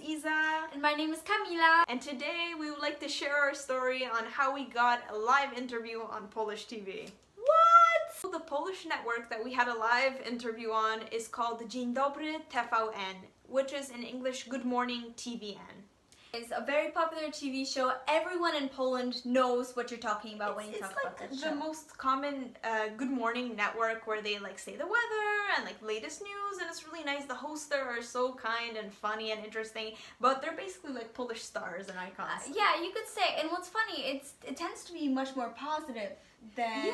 Iza. And my name is Kamila. And today we would like to share our story on how we got a live interview on Polish TV. What? The Polish network that we had a live interview on is called Dzień Dobry TVN, which is in English Good Morning TVN. It's a very popular TV show. Everyone in Poland knows what you're talking about when you talk about that show. It's like the most common Good Morning network where they like say the weather and like latest news, and it's really nice. The hosts there are so kind and funny and interesting, but they're basically like Polish stars and icons. Yeah, you could say. And what's funny, it tends to be much more positive than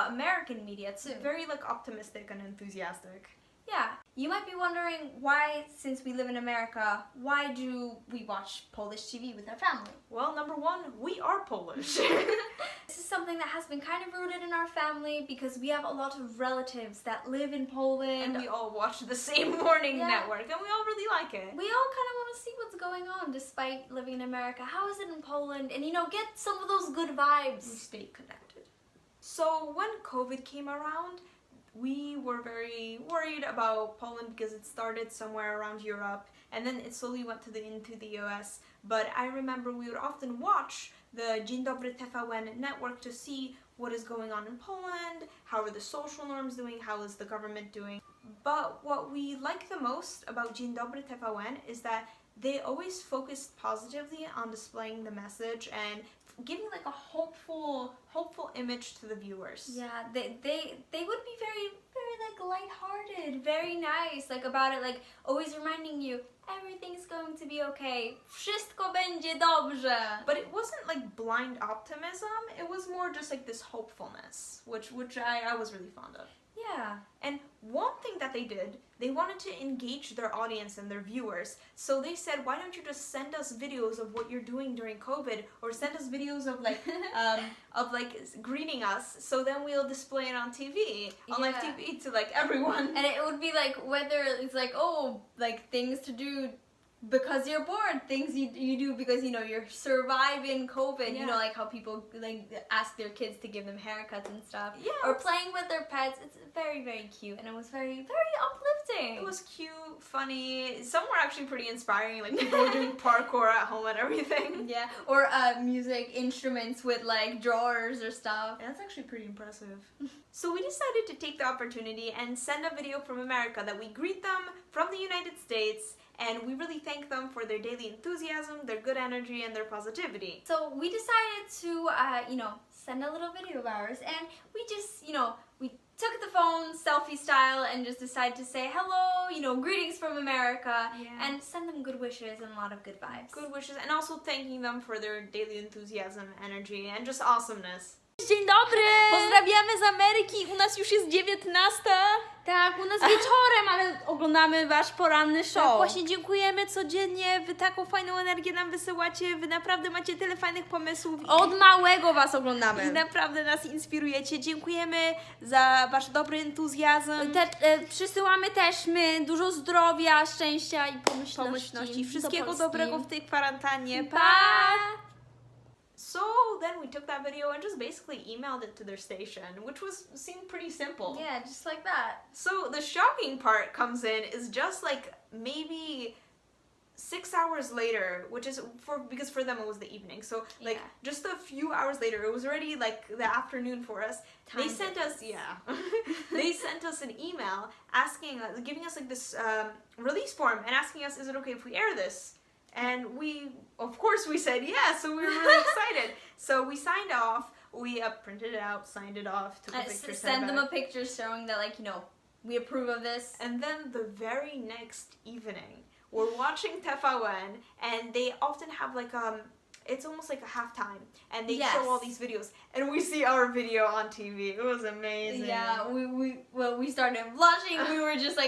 American media too. It's very like optimistic and enthusiastic. Yeah, you might be wondering why, since we live in America, why do we watch Polish TV with our family? Well, number one, we are Polish. This is something that has been kind of rooted in our family because we have a lot of relatives that live in Poland. And we all watch the same morning network, and we all really like it. We all kind of want to see what's going on despite living in America. How is it in Poland? And get some of those good vibes. We stay connected. So when COVID came around, we were very worried about Poland because it started somewhere around Europe and then it slowly went into the US. But I remember we would often watch the Dzień Dobry TVN network to see what is going on in Poland, how are the social norms doing, how is the government doing. But what we like the most about Dzień Dobry TVN is that they always focused positively on displaying the message and giving like a hopeful image to the viewers. Yeah, they would be very like lighthearted, very nice, like about it, like always reminding you everything's going to be okay. Wszystko będzie dobrze. But it wasn't like blind optimism. It was more just like this hopefulness, which I was really fond of. Yeah. And one thing that they did, they wanted to engage their audience and their viewers. So they said, why don't you just send us videos of what you're doing during COVID, or send us videos of like greeting us, so then we'll display it on TV, on live TV to like everyone. And it would be like whether it's like, oh, like things to do because you're bored, things you do because you're surviving COVID. Yeah. Like how people like ask their kids to give them haircuts and stuff. Yeah. Or playing with their pets. It's very, very cute, and it was very, very uplifting. It was cute, funny. Some were actually pretty inspiring, like people were doing parkour at home and everything. Yeah. Or music instruments with like drawers or stuff. And that's actually pretty impressive. So we decided to take the opportunity and send a video from America that we greet them from the United States, and we really thank them for their daily enthusiasm, their good energy, and their positivity. So we decided to, send a little video of ours, and we just, we took the phone selfie style and just decided to say hello, greetings from America, and send them good wishes and a lot of good vibes. Good wishes, and also thanking them for their daily enthusiasm, energy, and just awesomeness. Dzień dobry! Pozdrawiamy z Ameryki, u nas już jest 19. Tak, u nas wieczorem, ale Oglądamy wasz poranny show. Tak, Właśnie dziękujemy codziennie, wy taką fajną energię nam wysyłacie, wy naprawdę macie tyle fajnych pomysłów. Od małego was oglądamy. I naprawdę nas inspirujecie. Dziękujemy za wasz dobry entuzjazm. Przysyłamy też my dużo zdrowia, szczęścia i Pomyślności. Wszystkiego do Polski. dobrego w tej kwarantannie. Pa! So then we took that video and just basically emailed it to their station, which seemed pretty simple. Yeah, just like that. So the shocking part comes in is just like maybe 6 hours later, which is because for them it was the evening. So like just a few hours later, it was already like the afternoon for us. They sent us they sent us an email asking, giving us like this release form and asking us, is it okay if we air this? And we, of course, we said yes, so we were really excited. So we signed off, we printed it out, signed it off, took a picture, send them a picture showing that, we approve of this. And then the very next evening, we're watching TVN, and they often have it's almost like a halftime, and they show all these videos, and we see our video on TV. It was amazing. Yeah, we started blushing.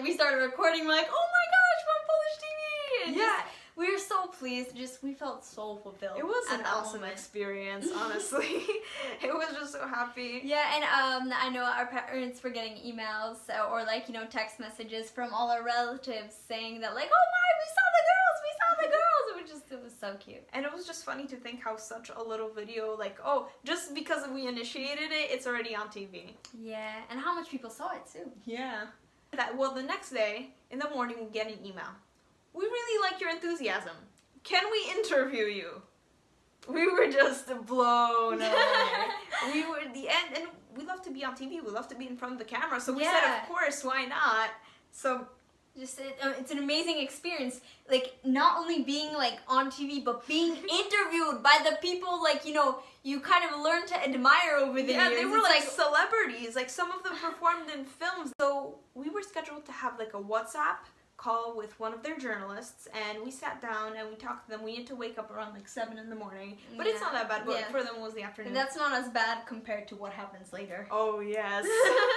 We started recording. We're like, oh my gosh, from Polish TV. And we were so pleased. We felt so fulfilled. It was an awesome experience, honestly. It was just so happy. Yeah, and I know our parents were getting emails or text messages from all our relatives saying that oh my, we saw the girls. It was so cute. And it was just funny to think how such a little video, just because we initiated it, it's already on TV. Yeah, and how much people saw it too. Yeah. The next day, in the morning, we get an email. we really like your enthusiasm. Can we interview you? We were just blown away. We were at the end, and we love to be on TV. We love to be in front of the camera. So we said, Yeah. of course, why not? So Just it's an amazing experience. Like not only being like on TV, but being interviewed by the people like you kind of learn to admire over the years. they were It's like celebrities. Like some of them performed in films. So we were scheduled to have like a WhatsApp call with one of their journalists, and we sat down and we talked to them. We had to wake up around like 7 in the morning, but it's Yeah. not that bad. But Yeah. for them it was the afternoon. And that's not as bad compared to what happens later. Oh yes.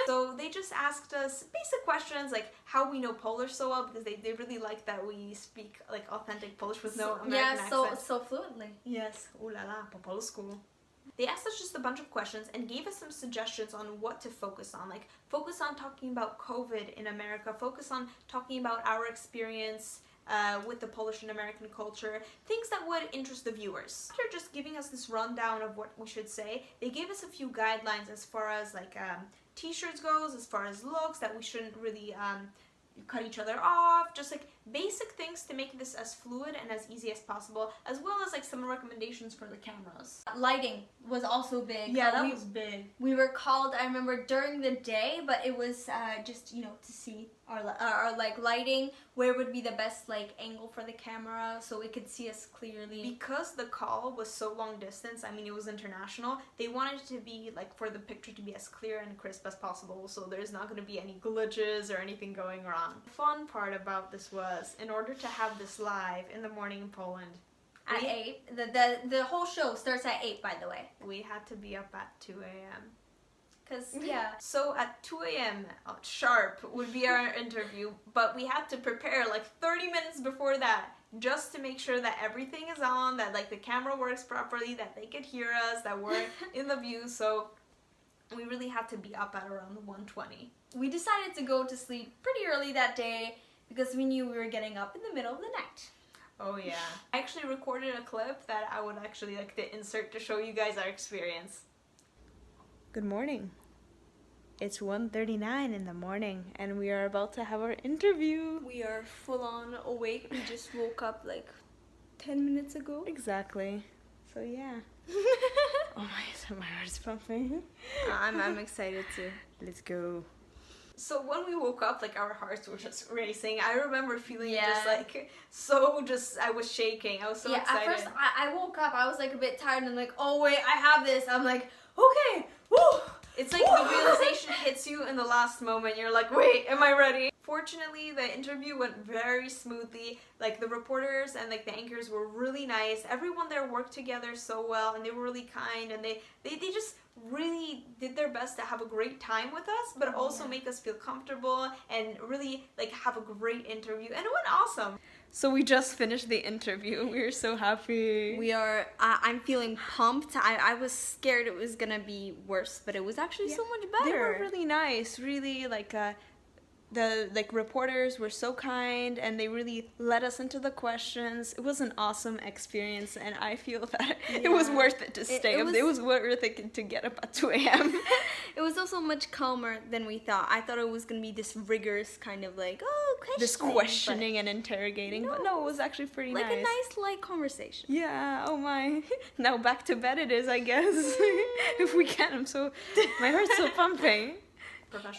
So they just asked us basic questions like how we know Polish so well, because they really like that we speak like authentic Polish with no American accent. so fluently. Yes, ooh la la, po polsku. They asked us just a bunch of questions and gave us some suggestions on what to focus on. Like, focus on talking about COVID in America, focus on talking about our experience with the Polish and American culture, things that would interest the viewers. After just giving us this rundown of what we should say, they gave us a few guidelines as far as like t-shirts goes, as far as looks, that we shouldn't really cut each other off, just like basic things to make this as fluid and as easy as possible, as well as like some recommendations for the cameras. Lighting was also big. Yeah, that we, was big. We were called, I remember, during the day, but it was just to see our like lighting, where would be the best like angle for the camera so we could see us clearly. Because the call was so long distance, I mean it was international, they wanted it to be like for the picture to be as clear and crisp as possible, so there's not going to be any glitches or anything going wrong. The fun part about this was, in order to have this live in the morning in Poland, At 8. The whole show starts at 8, by the way. we had to be up at 2 a.m. Because, yeah. So at 2 a.m. Sharp would be our interview, but we had to prepare like 30 minutes before that just to make sure that everything is on, that like the camera works properly, that they could hear us, that we're in the view. So we really had to be up at around 1:20. We decided to go to sleep pretty early that day because we knew we were getting up in the middle of the night. Oh yeah. I actually recorded a clip that I would actually like to insert to show you guys our experience. Good morning. It's 1:39 in the morning and we are about to have our interview. We are full on awake. We just woke up like 10 minutes ago. Exactly. So yeah. Oh my heart's pumping. I'm excited too. Let's go. So when we woke up, like our hearts were just racing. I remember feeling just like I was shaking. I was so excited. At first I woke up, I was like a bit tired and like, oh wait, I have this. I'm like, okay, woo! It's like the realization hits you in the last moment. You're like, wait, am I ready? Fortunately, the interview went very smoothly. Like the reporters and like the anchors were really nice. Everyone there worked together so well, and they were really kind, and they just really did their best to have a great time with us, but also make us feel comfortable and really like have a great interview, and it went awesome. So we just finished the interview. We were so happy. We are, I'm feeling pumped. I was scared it was gonna be worse, but it was actually so much better. They were really nice, really like the reporters were so kind, and they really led us into the questions. It was an awesome experience, and I feel that it was worth it to stay up. It was worth it to get up at 2 a.m. It was also much calmer than we thought. I thought it was gonna be this rigorous kind of like, This questioning and interrogating, but no, it was actually pretty like nice. a nice light conversation. Yeah, oh my. Now back to bed it is, I guess. If we can, my heart's so pumping.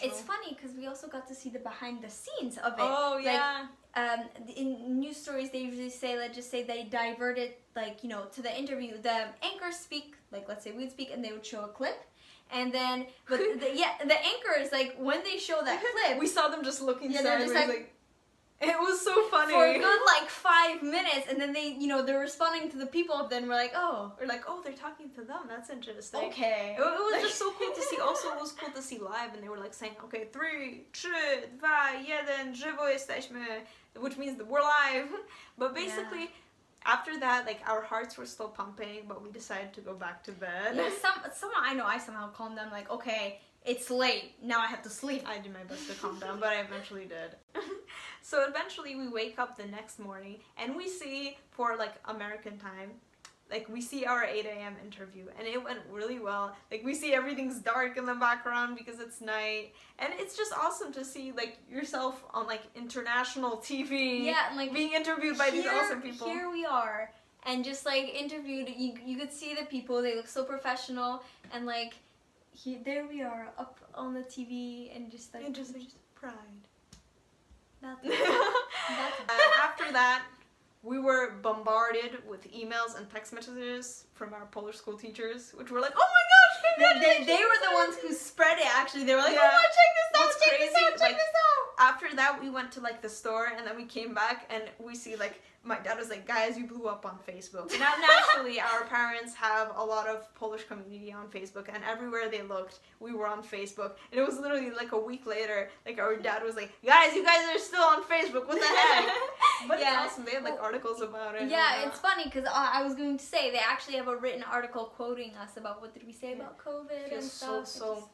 It's funny because we also got to see the behind the scenes of it. Oh yeah. Like, in news stories they usually say, let's just say they diverted to the interview. The anchors speak, like let's say we'd speak and they would show a clip. And then, but the anchors, like when they show that clip, we saw them just looking they're just like it was so funny. for a good like 5 minutes, and then they, they're responding to the people up there, and we're like, oh, they're talking to them. That's interesting. okay. It was just so cool to see. Also, it was cool to see live, and they were like saying, okay, 3, 2, 1, żywo jesteśmy, which means that we're live. But basically, after that, like our hearts were still pumping, but we decided to go back to bed. Yeah, somehow I somehow calmed them, like, okay, it's late, now I have to sleep. I did my best to calm down, but I eventually did. So eventually we wake up the next morning and we see, for like American time, like we see our 8 a.m. interview and it went really well. Like we see everything's dark in the background because it's night, and it's just awesome to see like yourself on like international TV. Yeah, and like being interviewed by these awesome people. Here we are, and just like interviewed. You could see the people. They look so professional, and like there we are up on the TV, and just like and just pride. That's After that, we were bombarded with emails and text messages from our Polish school teachers, which were like, "Oh my gosh, congratulations!" they were the ones who spread it. Actually, they were like, Yeah. "Oh, check this out! What's Check crazy, this out! Check like, this out!" After that, we went to like the store, and then we came back, and we see like my dad was like, "Guys, you blew up on Facebook." Now, naturally, our parents have a lot of Polish community on Facebook, and everywhere they looked, we were on Facebook. And it was literally like a week later, like our dad was like, "Guys, you guys are still on Facebook. What the heck?" But Yeah. it's awesome. They had like articles about it. Yeah, it's funny because I was going to say they actually have a written article quoting us about what did we say about COVID and Feels stuff. so,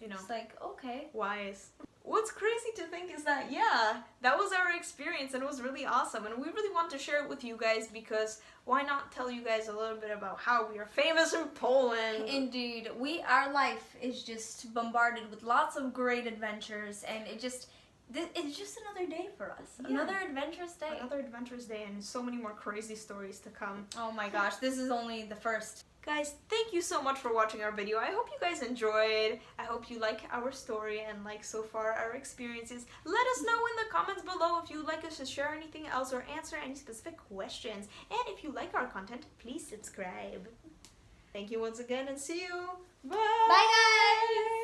you know, It's like, okay. wise. What's crazy to think is that, yeah, that was our experience and it was really awesome. And we really want to share it with you guys because why not tell you guys a little bit about how we are famous in Poland? Indeed, our life is just bombarded with lots of great adventures, and it's just another day for us. Yeah. Another adventurous day. Another adventurous day and so many more crazy stories to come. Oh my gosh, this is only the first. Guys, thank you so much for watching our video. I hope you guys enjoyed. I hope you like our story and like so far our experiences. Let us know in the comments below if you'd like us to share anything else or answer any specific questions. And if you like our content, please subscribe. Thank you once again and see you. Bye! Bye guys!